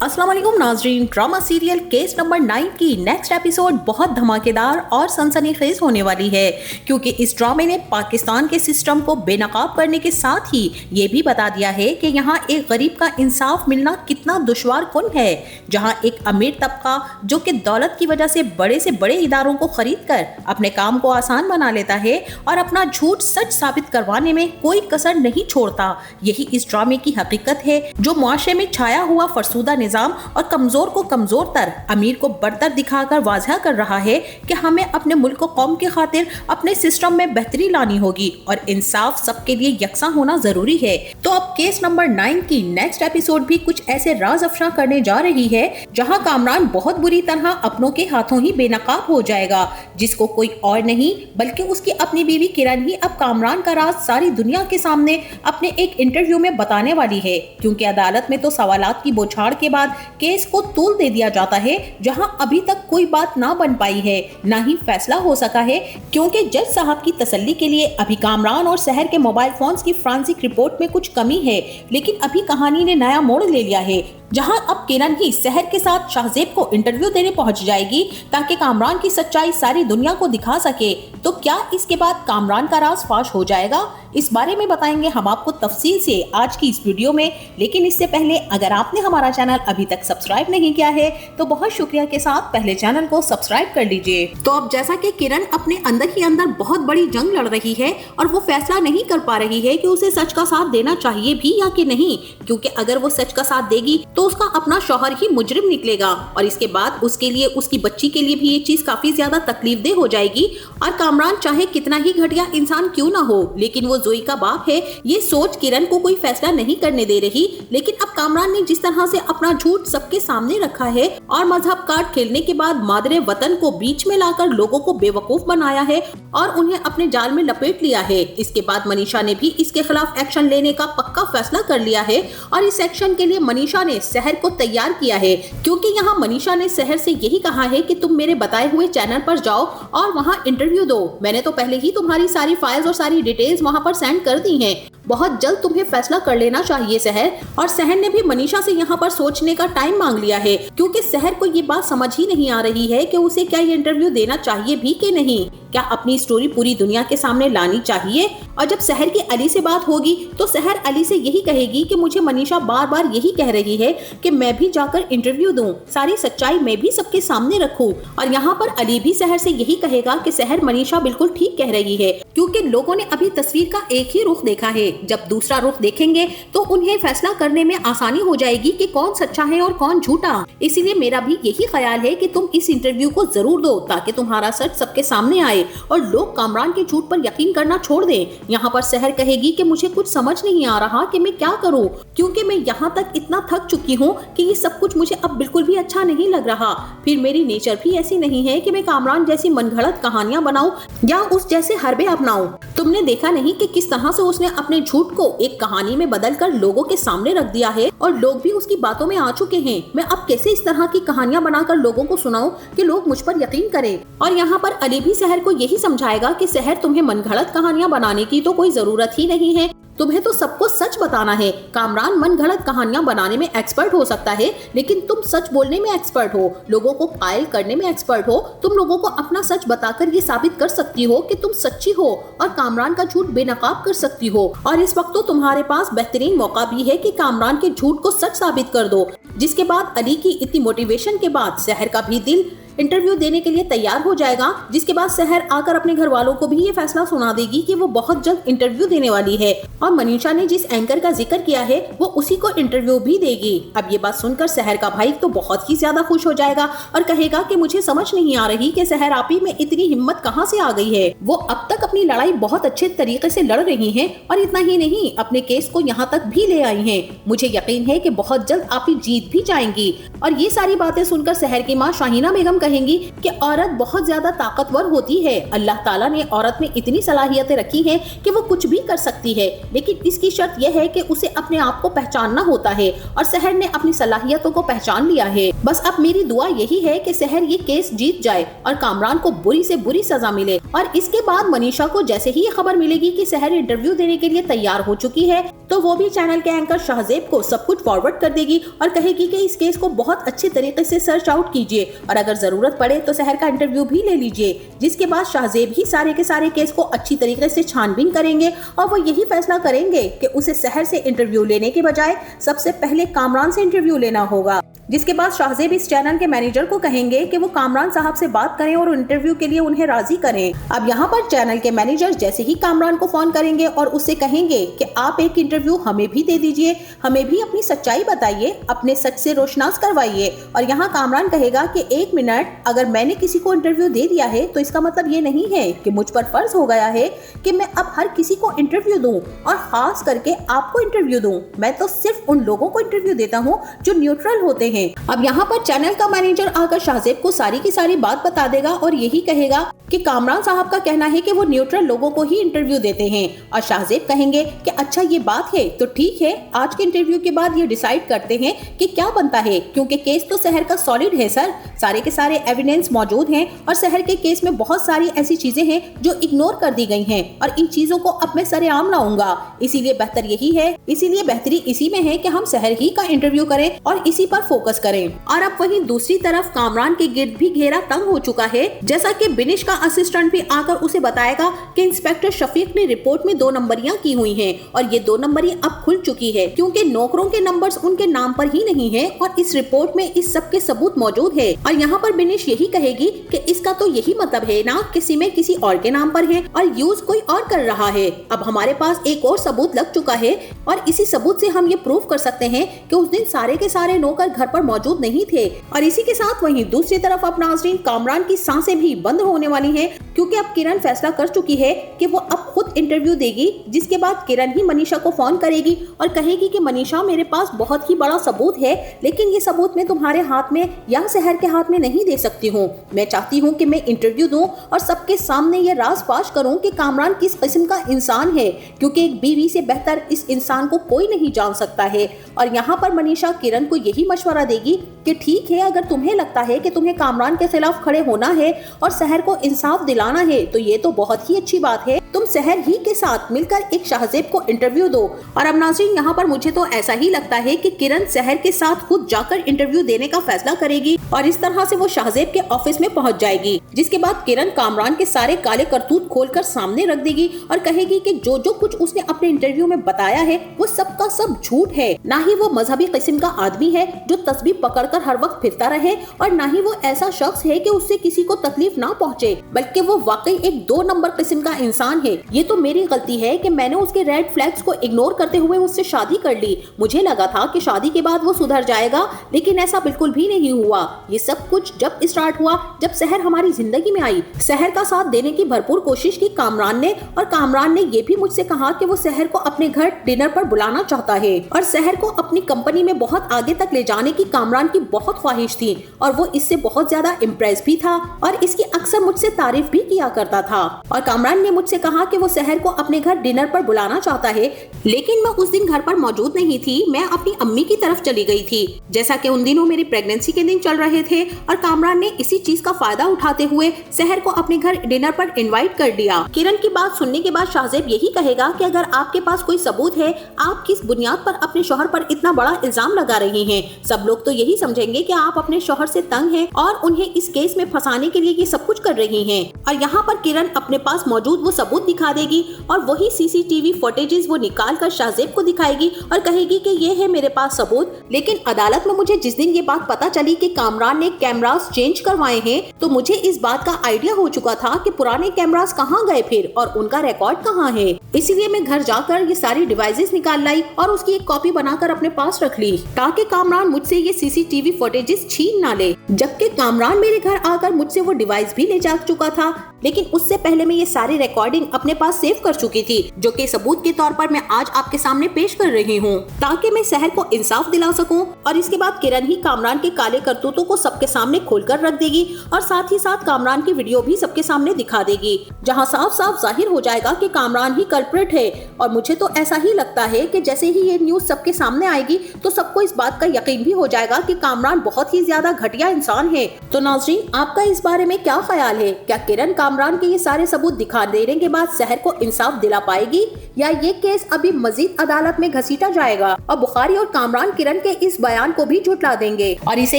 अस्सलाम वालेकुम नाजरीन। ड्रामा सीरियल केस नंबर 9 की नेक्स्ट एपिसोड बहुत धमाकेदार और सनसनीखेज होने वाली है, क्योंकि इस ड्रामे ने पाकिस्तान के सिस्टम को बेनकाब करने के साथ ही ये भी बता दिया है कि यहाँ एक गरीब का इंसाफ मिलना कितना दुश्वार कुन है। जहाँ एक अमीर तबका जो कि दौलत की वजह से बड़े इदारों को खरीद कर अपने काम को आसान बना लेता है और अपना झूठ सच साबित करवाने में कोई कसर नहीं छोड़ता। यही इस ड्रामे की हकीकत है, जो मुआशरे में छाया हुआ फरसूदा निजाम और कमजोर को कमजोर तर, अमीर को बरतर दिखाकर वाजह कर रहा है कि हमें अपने मुल्क कौम के खातिर अपने सिस्टम में बेहतरी लानी होगी और इंसाफ सबके लिए यकसा होना जरूरी है। तो अब केस नंबर 9 की नेक्स्ट एपिसोड भी कुछ ऐसे राज अफशा करने जा रही है जहां कामरान बहुत बुरी तरह अपनों के हाथों ही बेनकाब हो जाएगा, जिसको कोई और नहीं बल्कि उसकी अपनी बीवी किरण ही अब कामरान का राज सारी दुनिया के सामने अपने एक इंटरव्यू में बताने वाली है। क्योंकि अदालत में तो सवालात की बौछार के बाद केस को तूल दे दिया जाता है, जहां अभी तक कोई बात ना बन पाई है, ना ही फैसला हो सका है, क्योंकि जज साहब की तसल्ली के लिए अभी कामरान और शहर के मोबाइल फोन्स की फ्रांसिक रिपोर्ट में कुछ कमी है। लेकिन अभी कहानी ने नया मोड़ ले लिया है, जहां अब किरण ही शहर के साथ शाहजेब को इंटरव्यू देने पहुंच जाएगी ताकि कामरान की सच्चाई सारी दुनिया को दिखा सके। तो क्या इसके बाद कामरान का राज फाश हो जाएगा? इस बारे में बताएंगे हम आपको तफसील से आज की इस वीडियो में। लेकिन इससे पहले अगर आपने हमारा चैनल अभी तक सब्सक्राइब नहीं किया है तो बहुत शुक्रिया के साथ पहले चैनल को सब्सक्राइब कर लीजिए। तो अब जैसा कि किरण अपने अंदर ही अंदर बहुत बड़ी जंग लड़ रही है और वो फैसला नहीं कर पा रही है कि उसे सच का साथ देना चाहिए भी या कि नहीं, क्योंकि अगर वो सच का साथ देगी तो उसका अपना शौहर ही मुजरिम निकलेगा और इसके बाद उसके लिए, उसकी बच्ची के लिए भी ये चीज काफी ज्यादा तकलीफदेह हो जाएगी। और कामरान चाहे कितना ही घटिया इंसान क्यों ना हो, लेकिन वो जोई का बाप है। ये सोच किरण को कोई फैसला नहीं करने दे रही। लेकिन अब कामरान ने जिस तरह से अपना झूठ सबके सामने रखा है और मजहब कार्ड खेलने के बाद मादरे वतन को बीच में लाकर लोगों को बेवकूफ बनाया है और उन्हें अपने जाल में लपेट लिया है। इसके बाद मनीषा ने भी इसके खिलाफ एक्शन लेने का पक्का फैसला कर लिया है और इस एक्शन के लिए मनीषा ने शहर को तैयार किया है, क्योंकि यहाँ मनीषा ने शहर से यही कहा है कि तुम मेरे बताए हुए चैनल पर जाओ और वहाँ इंटरव्यू दो। मैंने तो पहले ही तुम्हारी सारी फाइल्स और सारी डिटेल्स वहाँ पर सेंड कर दी हैं। बहुत जल्द तुम्हें फैसला कर लेना चाहिए शहर। और शहर ने भी मनीषा से यहाँ पर सोचने का टाइम मांग लिया है, क्योंकि शहर को ये बात समझ ही नहीं आ रही है कि उसे क्या ये इंटरव्यू देना चाहिए भी कि नहीं, क्या अपनी स्टोरी पूरी दुनिया के सामने लानी चाहिए। और जब शहर की अली से बात होगी तो शहर अली से यही कहेगी कि मुझे मनीषा बार बार यही कह रही है कि मैं भी जाकर इंटरव्यू दूं, सारी सच्चाई मैं भी सबके सामने रखूं। और यहाँ पर अली भी शहर से यही कहेगा कि शहर मनीषा बिल्कुल ठीक कह रही है, क्योंकि लोगों ने अभी तस्वीर का एक ही रुख देखा है। जब दूसरा रुख देखेंगे तो उन्हें फैसला करने में आसानी हो जाएगी कि कौन सच्चा है और कौन झूठा। इसीलिए मेरा भी यही ख्याल है कि तुम इस इंटरव्यू को जरूर दो, ताकि तुम्हारा सच सबके सामने आए और लोग कामरान के झूठ पर यकीन करना छोड़ दें। यहाँ पर शहर कहेगी कि मुझे कुछ समझ नहीं आ रहा कि मैं क्या करूँ, क्योंकि मैं यहाँ तक इतना थक चुकी हूँ कि ये सब कुछ मुझे अब बिल्कुल भी अच्छा नहीं लग रहा। फिर मेरी नेचर भी ऐसी नहीं है कि मैं कामरान जैसी मनगढ़ंत कहानियां बनाऊं या उस जैसे हरबे अपनाऊं। तुमने देखा नहीं कि किस तरह से उसने अपने झूठ को एक कहानी में बदलकर लोगों के सामने रख दिया है और लोग भी उसकी बातों में आ चुके हैं। मैं अब कैसे इस तरह की कहानियां बनाकर लोगों को सुनाऊं कि लोग मुझ पर यकीन करें। और यहाँ पर अली भी शहर को यही समझाएगा कि शहर, तुम्हें मनगढ़ंत कहानियां बनाने की तो कोई जरूरत ही नहीं है, तुम्हें तो सबको सच बताना है। कामरान मनगढ़ंत कहानियां बनाने में एक्सपर्ट हो सकता है, लेकिन तुम सच बोलने में एक्सपर्ट हो, लोगों को कायल करने में एक्सपर्ट हो। तुम लोगों को अपना सच बताकर ये साबित कर सकती हो कि तुम सच्ची हो और कामरान का झूठ बेनकाब कर सकती हो। और इस वक्त तो तुम्हारे पास बेहतरीन मौका भी है कि कामरान के झूठ को सच साबित कर दो। जिसके बाद अली की इतनी मोटिवेशन के बाद शहर का भी दिल इंटरव्यू देने के लिए तैयार हो जाएगा, जिसके बाद शहर आकर अपने घर वालों को भी ये फैसला सुना देगी कि वो बहुत जल्द इंटरव्यू देने वाली है और मनीषा ने जिस एंकर का जिक्र किया है वो उसी को इंटरव्यू भी देगी। अब ये बात सुनकर शहर का भाई तो बहुत ही ज्यादा खुश हो जाएगा और कहेगा कि मुझे समझ नहीं आ रही कि शहर आप ही में इतनी हिम्मत कहाँ से आ गई है। वो अब तक अपनी लड़ाई बहुत अच्छे तरीके से लड़ रही है और इतना ही नहीं, अपने केस को यहाँ तक भी ले आई है। मुझे यकीन है कि बहुत जल्द आप ही जीत भी जाएंगी। और ये सारी बातें सुनकर शहर की माँ शाहीना बेगम कहेंगी कि औरत बहुत ज्यादा ताकतवर होती है, अल्लाह ताला ने औरत में इतनी सलाहियतें रखी हैं कि वो कुछ भी कर सकती है, लेकिन इसकी शर्त यह है कि उसे अपने आप को पहचानना होता है और सहर ने अपनी सलाहियतों को पहचान लिया है। बस अब मेरी दुआ यही है कि सहर ये केस जीत जाए और कामरान को बुरी से बुरी सजा मिले। और इसके बाद मनीषा को जैसे ही ये खबर मिलेगी कि सहर इंटरव्यू देने के लिए तैयार हो चुकी है, तो वो भी चैनल के एंकर शाहजेब को सब कुछ फॉरवर्ड कर देगी और कहेगी कि इस केस को बहुत अच्छे तरीके से सर्च आउट कीजिए और अगर जरूरत पड़े तो सहर का इंटरव्यू भी ले लीजिए। जिसके बाद शाहजेब ही सारे के सारे केस को अच्छी तरीके से छानबीन करेंगे और वो यही फैसला करेंगे कि उसे सहर से इंटरव्यू लेने के बजाय सबसे पहले कामरान से इंटरव्यू लेना होगा। जिसके बाद शाहजेब इस चैनल के मैनेजर को कहेंगे कि वो कामरान साहब से बात करें और इंटरव्यू के लिए उन्हें राजी करें। अब यहाँ पर चैनल के मैनेजर जैसे ही कामरान को फोन करेंगे और उससे कहेंगे कि आप एक इंटरव्यू हमें भी दे दीजिए, हमें भी अपनी सच्चाई बताइए, अपने सच से रोशनास करवाइए। और यहाँ कामरान कहेगा कि 1 मिनट, अगर मैंने किसी को इंटरव्यू दे दिया है तो इसका मतलब ये नहीं है कि मुझ पर फर्ज हो गया है कि मैं अब हर किसी को इंटरव्यू दूं और खास करके आपको इंटरव्यू दूं। मैं तो सिर्फ उन लोगों को इंटरव्यू देता हूँ जो न्यूट्रल होते हैं। अब यहाँ पर चैनल का मैनेजर आकर शाहजेब को सारी की सारी बात बता देगा और यही कहेगा कि कामरान साहब का कहना है कि वो न्यूट्रल लोगों को ही इंटरव्यू देते हैं। और शाहजेब कहेंगे कि अच्छा ये बात है तो ठीक है, आज के इंटरव्यू के बाद ये डिसाइड करते हैं कि क्या बनता है, क्योंकि केस तो सहर का सॉलिड है सर, सारे के सारे एविडेंस मौजूद हैं और सहर के केस में बहुत सारी ऐसी चीजें हैं जो इग्नोर कर दी गई हैं और इन चीजों को अब मैं सरेआम लाऊंगा। इसीलिए बेहतरी इसी में है कि हम सहर ही का इंटरव्यू करें और इसी पर फोकस करें। और अब वहीं दूसरी तरफ कामरान के गिर्द भी घेरा तंग हो चुका है, जैसा कि बिनिश का असिस्टेंट भी आकर उसे बताएगा कि इंस्पेक्टर शफीक ने रिपोर्ट में 2 नंबरियां की हुई हैं और ये 2 नंबरी अब खुल चुकी है क्योंकि नौकरों के नंबर्स उनके नाम पर ही नहीं है और इस रिपोर्ट में इस सब के सबूत मौजूद है। और यहाँ पर बिनिश यही कहेगी कि इसका तो यही मतलब है ना, किसी में किसी और के नाम पर है और यूज कोई और कर रहा है। अब हमारे पास एक और सबूत लग चुका है और इसी सबूत से हम ये प्रूव कर सकते हैं कि उस दिन सारे के सारे नौकर घर पर मौजूद नहीं थे। और इसी के साथ वहीं दूसरी तरफ अब नाज़रीन कामरान की सांसें भी बंद होने वाली हैं क्योंकि अब किरण फैसला कर चुकी है कि वो अब खुद इंटरव्यू देगी। जिसके बाद किरण ही मनीषा को फोन करेगी और कहेगी कि मनीषा, मेरे पास बहुत ही बड़ा सबूत है, लेकिन ये सबूत मैं तुम्हारे हाथ में या सहर के हाथ में नहीं दे सकती हूँ। मैं चाहती हूँ कि मैं इंटरव्यू दूं और सबके सामने ये राज फाश करूँ कि कामरान किस किस्म का इंसान है, क्योंकि एक बीवी से बेहतर इस इंसान को कोई नहीं जान सकता है। और यहाँ पर मनीषा किरण को यही मशवरा देगी कि ठीक है, अगर तुम्हें लगता है कि तुम्हें कामरान के खिलाफ खड़े होना है और सहर को इंसाफ दिलाना है तो ये तो बहुत ही अच्छी बात है, तुम सहर ही के साथ मिलकर एक शाहजेब को इंटरव्यू दो। और अब नाज़रीन यहाँ पर मुझे तो ऐसा ही लगता है कि किरण सहर के साथ खुद जाकर इंटरव्यू देने का फैसला करेगी और इस तरह से वो शाहजेब के ऑफिस में पहुँच जाएगी। जिसके बाद किरण कामरान के सारे काले करतूत खोलकर सामने रख देगी और कहेगी कि जो जो कुछ उसने अपने इंटरव्यू में बताया है वो सब का सब झूठ है। ना ही वो मजहबी किस्म का आदमी है जो तस्बीह पकड़कर हर वक्त फिरता रहे और ना ही वो ऐसा शख्स है कि उससे किसी को तकलीफ ना पहुँचे, बल्कि वो वाकई एक 2 नंबर किस्म का इंसान है। ये तो मेरी गलती है कि मैंने उसके रेड फ्लैग्स को इग्नोर करते हुए उससे शादी कर ली। मुझे लगा था कि शादी के बाद वो सुधर जाएगा, लेकिन ऐसा बिल्कुल भी नहीं हुआ। ये सब कुछ जब स्टार्ट हुआ जब सहर हमारी जिंदगी में आई। सहर का साथ देने की भरपूर कोशिश की कामरान ने, और कामरान ने ये भी मुझसे कहा कि वो सहर को अपने घर डिनर पर बुलाना चाहता है और सहर को अपनी कंपनी में बहुत आगे तक ले जाने की कामरान की बहुत ख्वाहिश थी और वो इससे बहुत ज्यादा इम्प्रेस भी था और इसकी अक्सर मुझसे तारीफ भी किया करता था। और कामरान ने मुझसे कहा कि वो सहर को अपने घर डिनर पर बुलाना चाहता है, लेकिन मैं उस दिन घर पर मौजूद नहीं थी, मैं अपनी अम्मी की तरफ चली गई थी। जैसा कि उन दिनों मेरी प्रेगनेंसी के दिन चल रहे थे और कामरान ने इसी चीज का फायदा उठाते हुए सहर को अपने घर डिनर पर इनवाइट कर दिया। किरण की बात सुनने के बाद शाहजेब यही कहेगा कि अगर आपके पास कोई सबूत है, आप किस बुनियाद पर अपने शौहर पर इतना बड़ा इल्जाम लगा रही हैं? सब लोग तो यही समझेंगे कि आप अपने शौहर से तंग हैं और उन्हें इस केस में फंसाने के लिए ये सब कुछ कर रही हैं। और यहाँ पर किरण अपने पास मौजूद वो सबूत दिखा देगी और वही सीसीटीवी फुटेजेस वो निकाल कर शाहजेब को दिखाएगी और कहेगी कि ये है मेरे पास सबूत। लेकिन अदालत में मुझे जिस दिन ये बात पता चली कि कामरान ने कैमरास चेंज करवाए हैं, तो मुझे इस बात का आइडिया हो चुका था कि पुराने कैमरास कहाँ गए फिर और उनका रिकॉर्ड कहाँ है। इसीलिए मैं घर जाकर ये सारी डिवाइसेस निकाल लाई और उसकी एक कॉपी बनाकर अपने पास रख ली ताकि कामरान मुझसे ये सीसीटीवी फुटेजेस छीन ना ले। जबकि कामरान मेरे घर आकर मुझसे वो डिवाइस भी ले जा चुका था, लेकिन उससे पहले मैं ये सारी रिकॉर्डिंग अपने पास सेव कर चुकी थी, जो कि सबूत के तौर पर मैं आज आपके सामने पेश कर रही हूँ, ताकि मैं शहर को इंसाफ दिला सकूं। और इसके बाद किरण ही कामरान के काले करतूतों को सबके सामने खोलकर रख देगी और साथ ही साथ कामरान की वीडियो भी सबके सामने दिखा देगी, जहां साफ साफ जाहिर हो जाएगा कि कामरान ही कल्प्रिट है। और मुझे तो ऐसा ही लगता है कि जैसे ही ये न्यूज सबके सामने आएगी तो सबको इस बात का यकीन भी हो जाएगा कि कामरान बहुत ही ज्यादा घटिया इंसान है। तो नाज़रीन, आपका इस बारे में क्या ख्याल है? क्या किरण कामरान के ये सारे सबूत दिखा देने के बाद शहर को इंसाफ दिला पाएगी, या ये केस अभी मजीद अदालत में घसीटा जाएगा और बुखारी और कामरान किरण के इस बयान को भी झुठला देंगे और इसे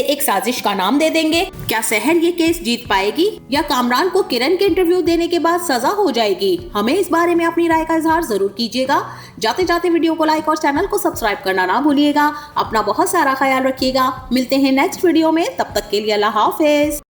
एक साजिश का नाम दे देंगे? क्या शहर ये केस जीत पाएगी या कामरान को किरण के इंटरव्यू देने के बाद सजा हो जाएगी? हमें इस बारे में अपनी राय का इजहार जरूर कीजिएगा। जाते जाते वीडियो को लाइक और चैनल को सब्सक्राइब करना ना भूलिएगा। अपना बहुत सारा ख्याल रखिएगा। मिलते हैं नेक्स्ट वीडियो में, तब तक के लिए अल्लाह हाफिज।